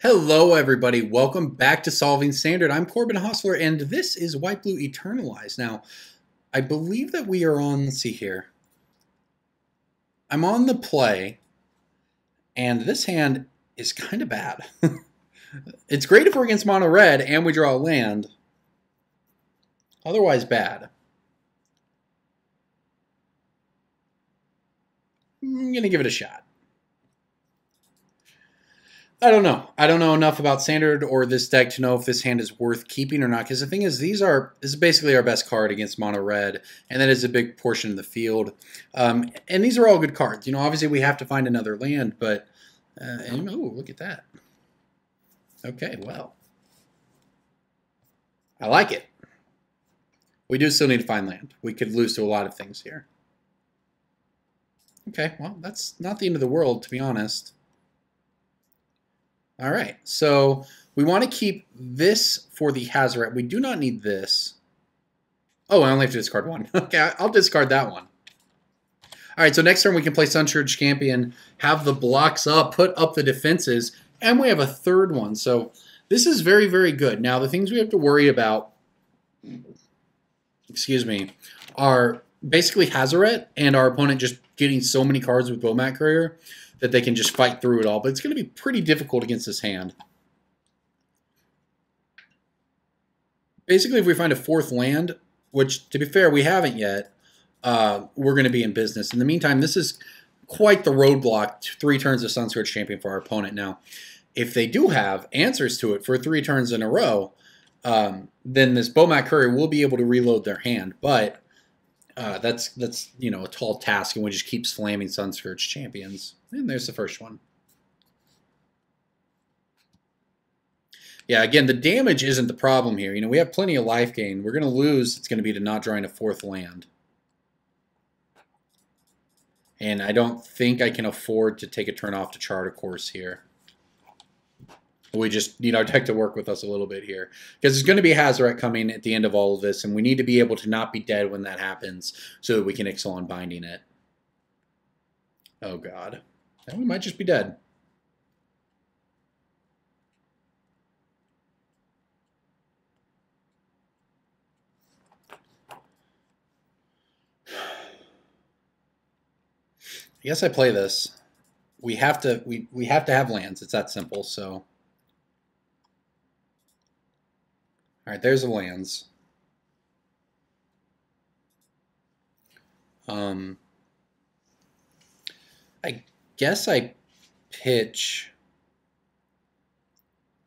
Hello, everybody. Welcome back to Solving Standard. I'm Corbin Hostler, and this is White Blue Eternalize. Now, I believe that we are on, let's see here. I'm on the play, and this hand is kind of bad. It's great if we're against mono red and we draw a land. Otherwise, bad. I'm going to give it a shot. I don't know. I don't know enough about Standard or this deck to know if this hand is worth keeping or not. Because the thing is, this is basically our best card against mono red, and that is a big portion of the field. And these are all good cards. You know, obviously we have to find another land, but oh, look at that. Okay, well, I like it. We do still need to find land. We could lose to a lot of things here. Okay, well, that's not the end of the world, to be honest. All right, so we want to keep this for the Hazoret. We do not need this. Oh, I only have to discard one. Okay, I'll discard that one. All right, so next turn we can play Sunscourge Champion, have the blocks up, put up the defenses, and we have a third one. So this is very, very good. Now, the things we have to worry about, excuse me, are basically Hazoret and our opponent just getting so many cards with Bomat Courier that they can just fight through it all. But it's going to be pretty difficult against this hand. Basically, if we find a fourth land, which, to be fair, we haven't yet, we're going to be in business. In the meantime, this is quite the roadblock, 3 turns of Sunscourge Champion for our opponent. Now, if they do have answers to it for 3 turns in a row, then this Bomat Courier will be able to reload their hand. But that's you know, a tall task, and we just keep slamming Sunscourge Champions. And there's the first one. Yeah, again, the damage isn't the problem here. You know, we have plenty of life gain. We're going to lose. It's going to be to not drawing a fourth land. And I don't think I can afford to take a turn off to chart a course here. We just need our deck to work with us a little bit here. Because there's going to be Hazoret coming at the end of all of this, and we need to be able to not be dead when that happens so that we can Ixalan Binding it. Oh, God. And we might just be dead. I guess I play this. We have to have lands. It's that simple, so. All right, there's the lands. I guess I pitch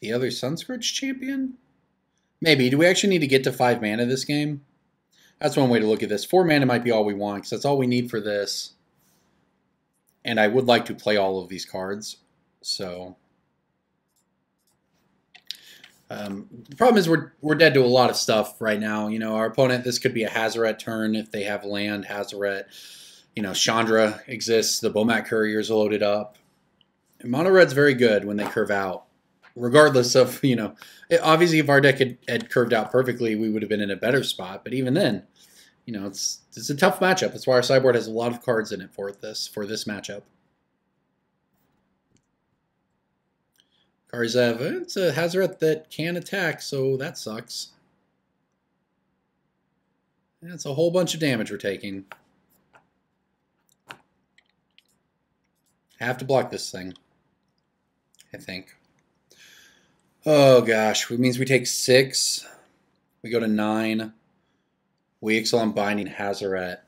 the other Sunscourge Champion? Maybe. Do we actually need to get to 5 mana this game? That's one way to look at this. 4 mana might be all we want, because that's all we need for this. And I would like to play all of these cards, so. The problem is we're dead to a lot of stuff right now. You know, our opponent, this could be a Hazoret turn if they have land, Hazoret. You know, Chandra exists, the Bomat Courier's loaded up. And Mono Red's very good when they curve out. Regardless of, you know, obviously if our deck had curved out perfectly, we would have been in a better spot. But even then, you know, it's a tough matchup. That's why our sideboard has a lot of cards in it for this matchup. Karzev, it's a Hazoret that can attack, so that sucks. That's a whole bunch of damage we're taking. Have to block this thing, I think. Oh gosh, it means we take 6. We go to 9. We Ixalan Binding Hazoret,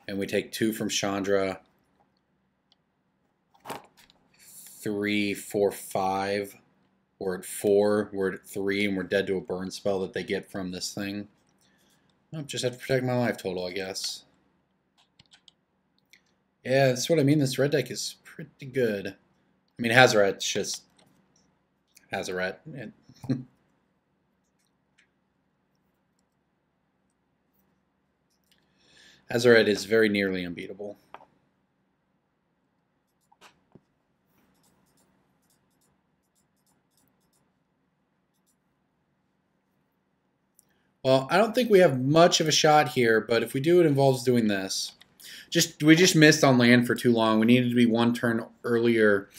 and we take 2 from Chandra. 3, 4, 5. We're at 4, we're at 3, and we're dead to a burn spell that they get from this thing. Oh, just have to protect my life total, I guess. Yeah, that's what I mean. This red deck is pretty good. I mean, Hazoret's just Hazoret. Hazoret is very nearly unbeatable. Well, I don't think we have much of a shot here, but if we do, it involves doing this. We just missed on land for too long. We needed to be 1 turn earlier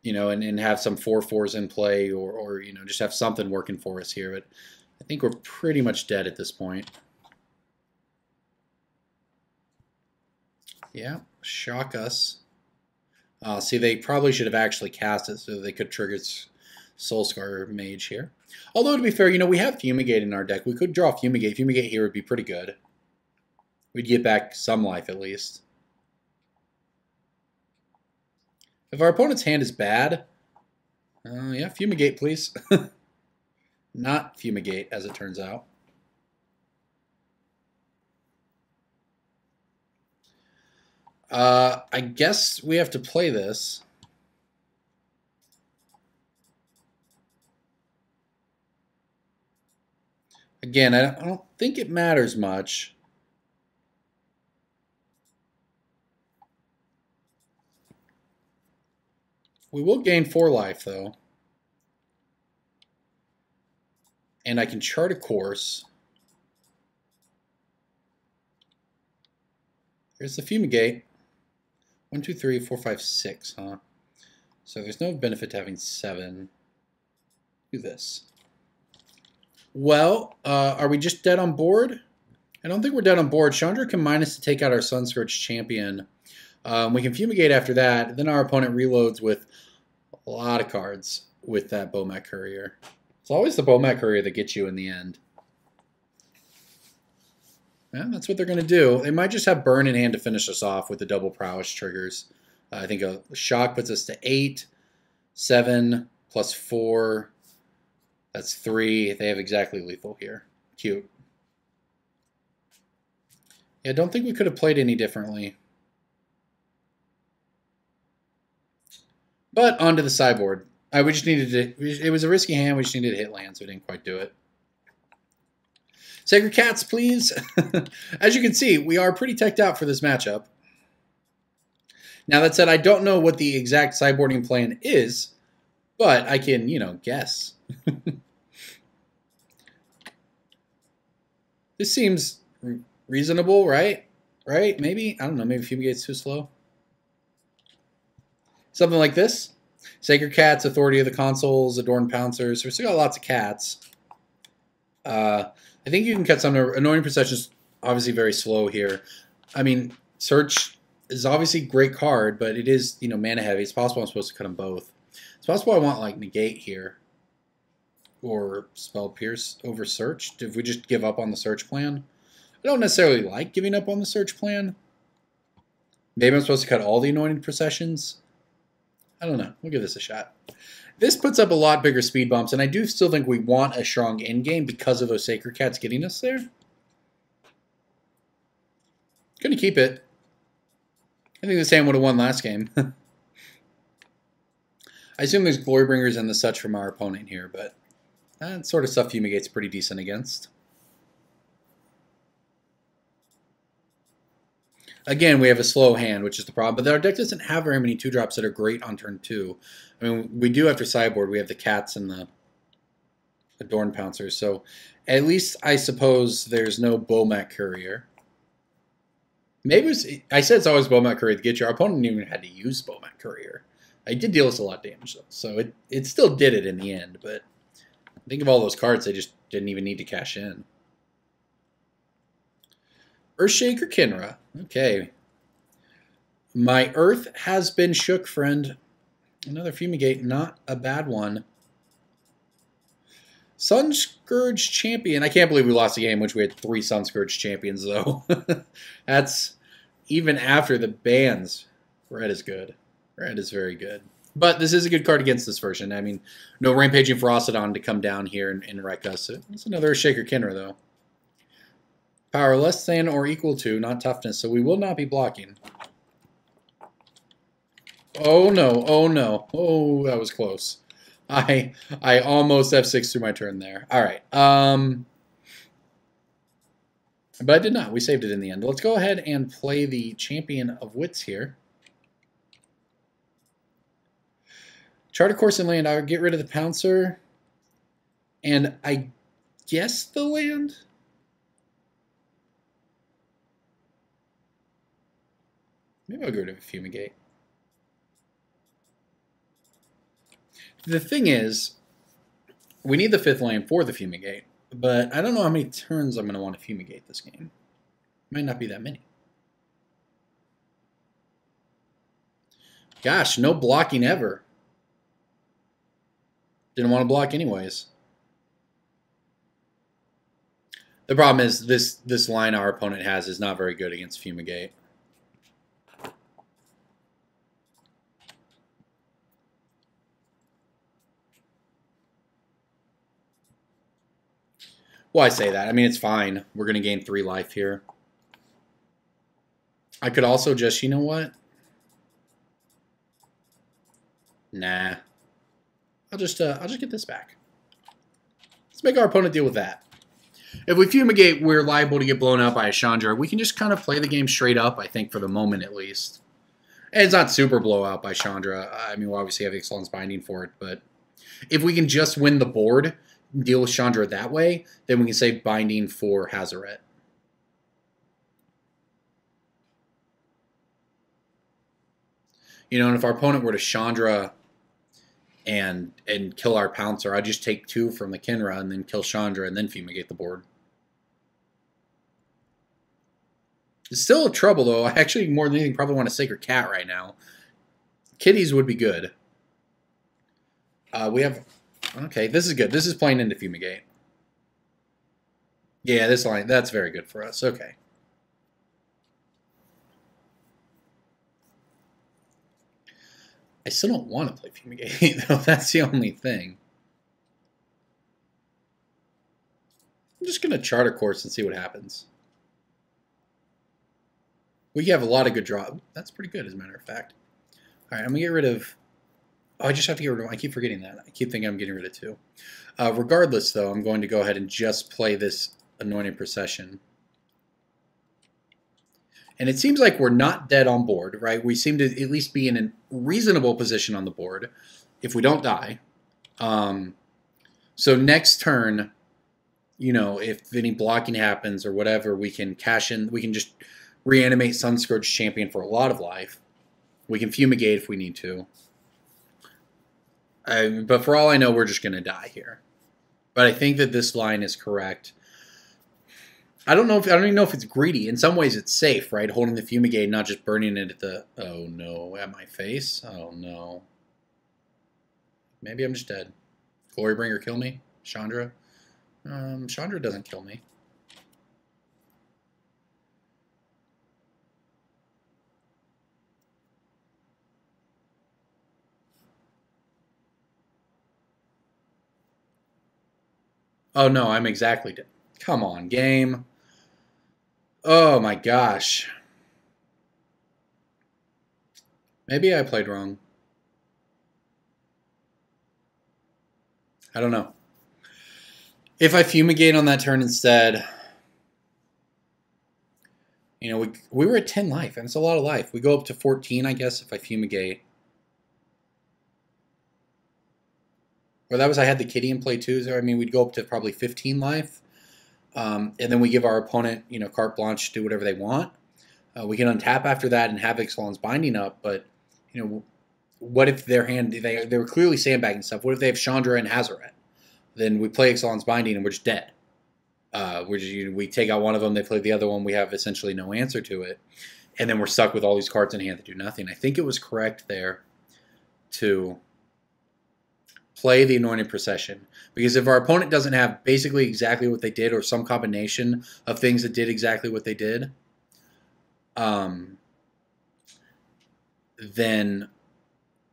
you know, and have some 4/4s in play, or you know, just have something working for us here. But I think we're pretty much dead at this point. Yeah, shock us. See, they probably should have actually cast it so they could trigger Soulscar Mage here. Although, to be fair, you know, we have Fumigate in our deck. We could draw Fumigate. Fumigate here would be pretty good. We'd get back some life at least. If our opponent's hand is bad, yeah, Fumigate, please. Not Fumigate, as it turns out. I guess we have to play this. Again, I don't think it matters much. We will gain 4 life, though. And I can chart a course. Here's the Fumigate. 1, 2, 3, 4, 5, 6, huh? So there's no benefit to having 7. Do this. Well, are we just dead on board? I don't think we're dead on board. Chandra can minus to take out our Sunscorched champion. We can Fumigate after that. Then our opponent reloads with a lot of cards with that Bomat Courier. It's always the Bomat Courier that gets you in the end. Yeah, that's what they're going to do. They might just have Burn in hand to finish us off with the double prowess triggers. I think a shock puts us to 8, 7 plus 4. That's 3. They have exactly lethal here. Cute. Yeah, I don't think we could have played any differently. But onto the sideboard. We just needed to. It was a risky hand. We just needed to hit land, so we didn't quite do it. Sacred Cats, please. As you can see, we are pretty teched out for this matchup. Now, that said, I don't know what the exact sideboarding plan is, but I can, you know, guess. This seems reasonable, right? Right? Maybe? I don't know. Maybe Fumigate's too slow. Something like this. Sacred Cats, Authority of the Consoles, Adorned Pouncers. So we still got lots of cats. I think you can cut some. Annoying Procession's obviously very slow here. I mean, Search is obviously a great card, but it is, you know, mana heavy. It's possible I'm supposed to cut them both. It's possible I want, like, Negate here. Or Spell Pierce over Search. If we just give up on the Search plan. I don't necessarily like giving up on the Search plan. Maybe I'm supposed to cut all the Anointed Processions. I don't know. We'll give this a shot. This puts up a lot bigger speed bumps, and I do still think we want a strong endgame because of those Sacred Cats getting us there. Gonna keep it. I think this hand would have won last game. I assume there's Glorybringers and the such from our opponent here, but that sort of stuff Fumigate's pretty decent against. Again, we have a slow hand, which is the problem. But our deck doesn't have very many 2-drops that are great on turn 2. I mean, we do after sideboard. We have the cats and the Adorned Pouncers. So at least I suppose there's no Bomat Courier. Maybe I said it's always Bomat Courier to get you. Our opponent didn't even had to use Bomat Courier. I did deal us a lot of damage, though. So it still did it in the end. But think of all those cards they just didn't even need to cash in. Earthshaker Kinra. Okay. My Earth has been shook, friend. Another Fumigate, not a bad one. Sunscourge Champion. I can't believe we lost a game in which we had 3 Sunscourge Champions, though. That's even after the bans. Red is good. Red is very good. But this is a good card against this version. I mean, no Rampaging Ferocidon to come down here and wreck us. It's another Earthshaker Kinra, though. Power less than or equal to, not toughness, so we will not be blocking. Oh no, oh no. Oh, that was close. I almost F6 through my turn there. Alright. But I did not. We saved it in the end. Let's go ahead and play the Champion of Wits here. Chart a course and land. I would get rid of the Pouncer. And I guess the land? Maybe I'll get rid of a Fumigate. The thing is, we need the 5th land for the Fumigate, but I don't know how many turns I'm going to want to Fumigate this game. Might not be that many. Gosh, no blocking ever. Didn't want to block anyways. The problem is this line our opponent has is not very good against Fumigate. Well, I say that. I mean, it's fine. We're going to gain 3 life here. I could also just, you know what? Nah. I'll just get this back. Let's make our opponent deal with that. If we Fumigate, we're liable to get blown out by a Chandra. We can just kind of play the game straight up, I think, for the moment at least. And it's not super blowout by Chandra. I mean, we'll obviously have Ixalan's Binding for it, but if we can just win the board, deal with Chandra that way, then we can say Binding for Hazaret. You know, and if our opponent were to Chandra and kill our Pouncer, I'd just take 2 from the Kinra and then kill Chandra and then Fumigate the board. It's still a trouble, though. I actually, more than anything, probably want a Sacred Cat right now. Kitties would be good. We have... Okay, this is good. This is playing into Fumigate. Yeah, this line, that's very good for us. Okay. I still don't want to play Fumigate, though. That's the only thing. I'm just going to chart a course and see what happens. We have a lot of good draw. That's pretty good, as a matter of fact. All right, I'm going to get rid of... Oh, I just have to get rid of... I keep forgetting that. I keep thinking I'm getting rid of 2. Regardless, though, I'm going to go ahead and just play this Anointed Procession. And it seems like we're not dead on board, right? We seem to at least be in a reasonable position on the board if we don't die. So next turn, you know, if any blocking happens or whatever, we can cash in. We can just reanimate Sunscourge Champion for a lot of life. We can Fumigate if we need to. But for all I know, we're just going to die here. But I think that this line is correct. I don't even know if it's greedy. In some ways, it's safe, right? Holding the Fumigate, not just burning it at the... Oh, no. At my face? Oh, no. Maybe I'm just dead. Glorybringer kill me? Chandra? Chandra doesn't kill me. Oh, no, I'm exactly dead. Come on, game. Oh, my gosh. Maybe I played wrong. I don't know. If I Fumigate on that turn instead... You know, we were at 10 life, and it's a lot of life. We go up to 14, I guess, if I Fumigate. Or that was, I had the kitty in play too, so I mean, we'd go up to probably 15 life. And then we give our opponent, you know, carte blanche to do whatever they want. We can untap after that and have Ixalan's Binding up, but, you know, what if their hand, they were clearly sandbagging stuff. What if they have Chandra and Hazaret? Then we play Ixalan's Binding and we're just dead. We take out one of them, they play the other one, we have essentially no answer to it. And then we're stuck with all these cards in hand that do nothing. I think it was correct there to play the Anointed Procession. Because if our opponent doesn't have basically exactly what they did or some combination of things that did exactly what they did, then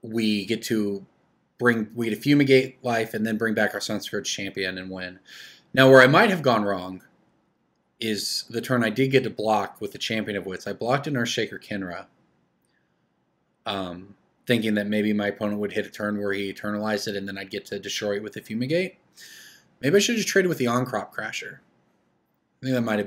we get to Fumigate life and then bring back our Sunscourge Champion and win. Now, where I might have gone wrong is the turn I did get to block with the Champion of Wits. I blocked an Earthshaker Kinra, thinking that maybe my opponent would hit a turn where he Eternalized it and then I'd get to destroy it with the Fumigate. Maybe I should have just traded with the On-Crop Crasher. I think that might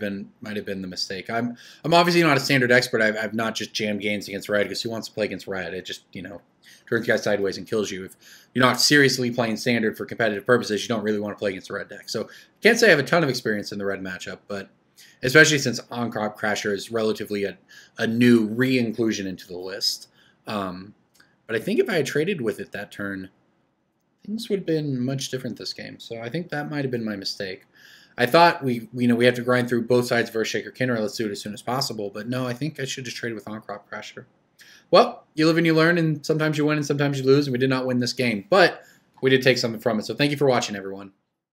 have been the mistake. I'm obviously not a Standard expert. I've not just jammed games against Red, because who wants to play against Red? It just, you know, turns guys sideways and kills you. If you're not seriously playing Standard for competitive purposes, you don't really want to play against the Red deck. So I can't say I have a ton of experience in the Red matchup, but especially since On-Crop Crasher is relatively a new re-inclusion into the list. But I think if I had traded with it that turn, things would have been much different this game. So I think that might have been my mistake. I thought we have to grind through both sides of Earthshaker Kinder. Let's do it as soon as possible. But no, I think I should just trade with On-Crop Crasher. Well, you live and you learn, and sometimes you win and sometimes you lose, and we did not win this game. But we did take something from it. So thank you for watching, everyone.